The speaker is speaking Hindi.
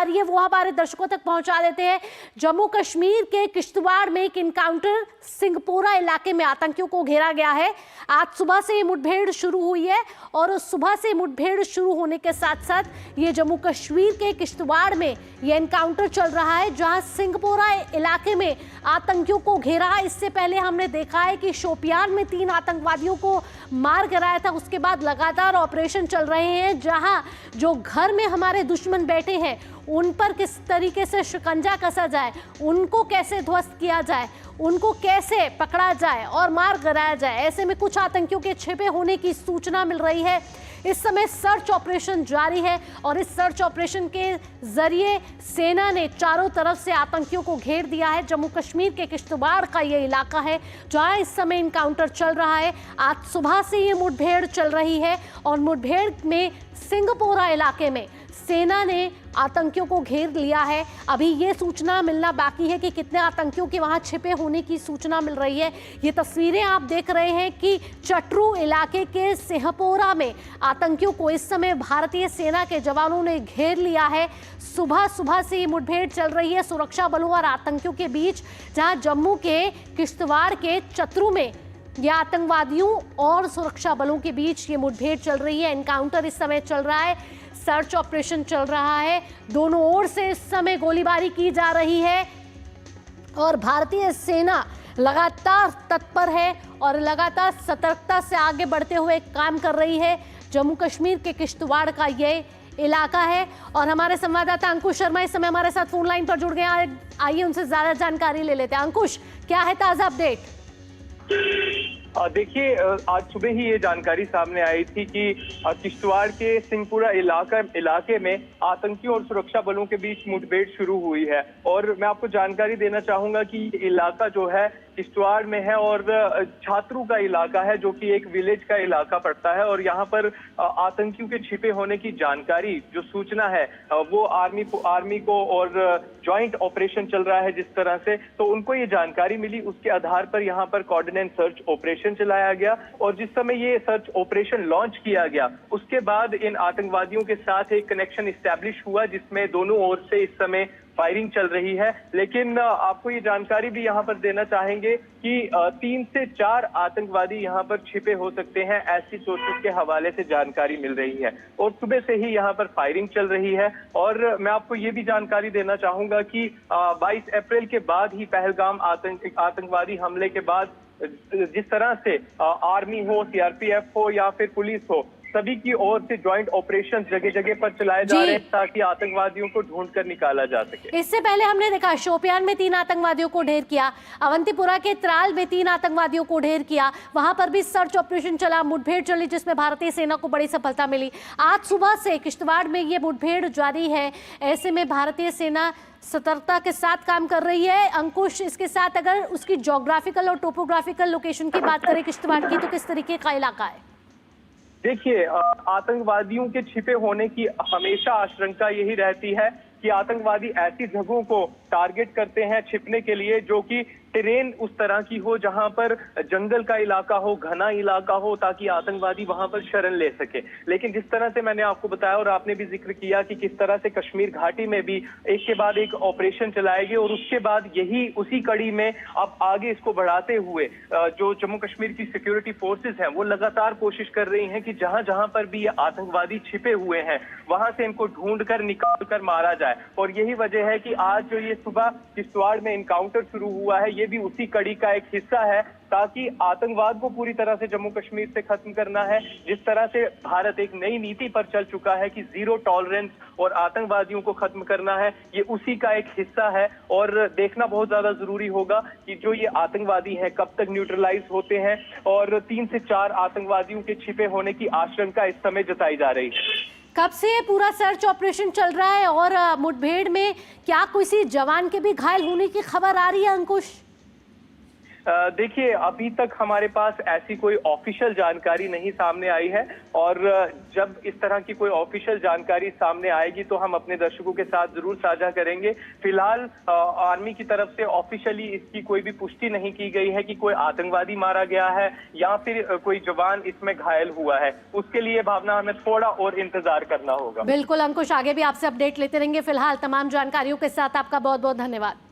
रही है वो हमारे दर्शकों तक पहुंचा देते हैं। जम्मू कश्मीर के किश्तवाड़ में एक इनकाउंटर, सिंहपोरा इलाके में आतंकियों को घेरा गया है। आज सुबह से ये मुठभेड़ शुरू हुई है और उस सुबह से मुठभेड़ शुरू होने के साथ साथ ये जम्मू कश्मीर के किश्तवाड़ में ये इनकाउंटर चल रहा है, जहां सिंहपोरा इलाके में आतंकियों को घेरा है। इससे पहले हमने देखा है कि शोपियान में 3 आतंकवादियों को मार गिराया था। उसके बाद लगातार ऑपरेशन चल रहे हैं, जहां जो घर में हमारे दुश्मन बैठे हैं उन पर किस तरीके से शिकंजा कसा जाए, उनको कैसे ध्वस्त किया जाए, उनको कैसे पकड़ा जाए और मार गिराया जाए। ऐसे में कुछ आतंकियों के छिपे होने की सूचना मिल रही है। इस समय सर्च ऑपरेशन जारी है और इस सर्च ऑपरेशन के जरिए सेना ने चारों तरफ से आतंकियों को घेर दिया है। जम्मू कश्मीर के किश्तवाड़ का ये इलाका है जहां इस समय इनकाउंटर चल रहा है। आज सुबह से ये मुठभेड़ चल रही है और मुठभेड़ में सिंहपोरा इलाके में सेना ने आतंकियों को घेर लिया है। अभी ये सूचना मिलना बाकी है कि कितने आतंकियों के वहां छिपे होने की सूचना मिल रही है। ये तस्वीरें आप देख रहे हैं कि चटरू इलाके के सिंहपोरा में आतंकियों को इस समय भारतीय सेना के जवानों ने घेर लिया है। सुबह सुबह से ये मुठभेड़ चल रही है सुरक्षा बलों और आतंकियों के बीच, जहां जम्मू के किश्तवाड़ के चतरू में ये आतंकवादियों और सुरक्षा बलों के बीच ये मुठभेड़ चल रही है। एनकाउंटर इस समय चल रहा है, सर्च ऑपरेशन चल रहा है, दोनों ओर से इस समय गोलीबारी की जा रही है और भारतीय सेना लगातार तत्पर है और लगातार सतर्कता से आगे बढ़ते हुए काम कर रही है। जम्मू कश्मीर के किश्तवाड़ का ये इलाका है और हमारे संवाददाता अंकुश शर्मा इस समय हमारे साथ फोन लाइन पर जुड़ गए हैं। आइए उनसे ज्यादा जानकारी ले लेते हैं। अंकुश, क्या है ताजा अपडेट? देखिए, आज सुबह ही ये जानकारी सामने आई थी कि किश्तवाड़ के सिंहपुरा इलाके में आतंकियों और सुरक्षा बलों के बीच मुठभेड़ शुरू हुई है। और मैं आपको जानकारी देना चाहूंगा कि ये इलाका जो है किश्तवाड़ में है और छात्रू का इलाका है, जो कि एक विलेज का इलाका पड़ता है। और यहाँ पर आतंकियों के छिपे होने की जानकारी, जो सूचना है वो आर्मी को और ज्वाइंट ऑपरेशन चल रहा है जिस तरह से, तो उनको ये जानकारी मिली। उसके आधार पर यहाँ पर कोऑर्डिनेट सर्च ऑपरेशन चलाया गया और जिस समय ये सर्च ऑपरेशन लॉन्च किया गया उसके बाद इन आतंकवादियों के साथ एक कनेक्शन इस्टेब्लिश हुआ, जिसमें दोनों ओर से इस समय फायरिंग चल रही है। लेकिन आपको ये जानकारी भी यहाँ पर देना चाहेंगे कि 3 से 4 आतंकवादी यहाँ पर छिपे हो सकते हैं, ऐसी सोर्सेज के हवाले से जानकारी मिल रही है। और सुबह से ही यहाँ पर फायरिंग चल रही है। और मैं आपको ये भी जानकारी देना चाहूंगा कि 22 अप्रैल के बाद ही पहलगाम आतंकवादी हमले के बाद जिस तरह से आर्मी हो, सीआरपीएफ हो या फिर पुलिस हो, सभी की ओर से ज्वाइंट ऑपरेशन जगह जगह पर चलाए जा रहे हैं ताकि आतंकवादियों को ढूंढकर निकाला जा सके। इससे पहले हमने देखा शोपियान में 3 आतंकवादियों को ढेर किया, अवंतीपुरा के त्राल में 3 आतंकवादियों को ढेर किया, वहां पर भी सर्च ऑपरेशन चला, मुठभेड़ चली जिसमें भारतीय सेना को बड़ी सफलता मिली। आज सुबह से किश्तवाड़ में ये मुठभेड़ जारी है। ऐसे में भारतीय सेना सतर्कता के साथ काम कर रही है। अंकुश, इसके साथ अगर उसकी ज्योग्राफिकल और टोपोग्राफिकल लोकेशन की बात करें किश्तवाड़ की, तो किस तरीके का इलाका है? देखिए, आतंकवादियों के छिपे होने की हमेशा आशंका यही रहती है कि आतंकवादी ऐसी जगहों को टारगेट करते हैं छिपने के लिए जो कि टेरेन उस तरह की हो, जहां पर जंगल का इलाका हो, घना इलाका हो, ताकि आतंकवादी वहां पर शरण ले सके। लेकिन जिस तरह से मैंने आपको बताया और आपने भी जिक्र किया कि किस तरह से कश्मीर घाटी में भी एक के बाद एक ऑपरेशन चलाए गए और उसके बाद यही उसी कड़ी में अब आगे इसको बढ़ाते हुए जो जम्मू कश्मीर की सिक्योरिटी फोर्सेज हैं वो लगातार कोशिश कर रही हैं कि जहां जहां पर भी ये आतंकवादी छिपे हुए हैं वहां से इनको ढूंढ कर निकाल कर मारा जाए। और यही वजह है कि आज जो ये सुबह किश्तवाड़ में इनकाउंटर शुरू हुआ है, ये भी उसी कड़ी का एक हिस्सा है, ताकि आतंकवाद को पूरी तरह से जम्मू कश्मीर से खत्म करना है। जिस तरह से भारत एक नई नीति पर चल चुका है कि जीरो टॉलरेंस और आतंकवादियों को खत्म करना है, ये उसी का एक हिस्सा है। और देखना बहुत ज्यादा जरूरी होगा कि जो ये आतंकवादी हैं कब तक न्यूट्रलाइज होते हैं। और 3 से 4 आतंकवादियों के छिपे होने की आशंका इस समय जताई जा रही है। कब से पूरा सर्च ऑपरेशन चल रहा है और मुठभेड़ में क्या किसी जवान के भी घायल होने की खबर आ रही है अंकुश? देखिए, अभी तक हमारे पास ऐसी कोई ऑफिशियल जानकारी नहीं सामने आई है और जब इस तरह की कोई ऑफिशियल जानकारी सामने आएगी तो हम अपने दर्शकों के साथ जरूर साझा करेंगे। फिलहाल आर्मी की तरफ से ऑफिशियली इसकी कोई भी पुष्टि नहीं की गई है कि कोई आतंकवादी मारा गया है या फिर कोई जवान इसमें घायल हुआ है। उसके लिए भावना हमें थोड़ा और इंतजार करना होगा। बिल्कुल अंकुश, आगे भी आपसे अपडेट लेते रहेंगे। फिलहाल तमाम जानकारियों के साथ आपका बहुत बहुत धन्यवाद।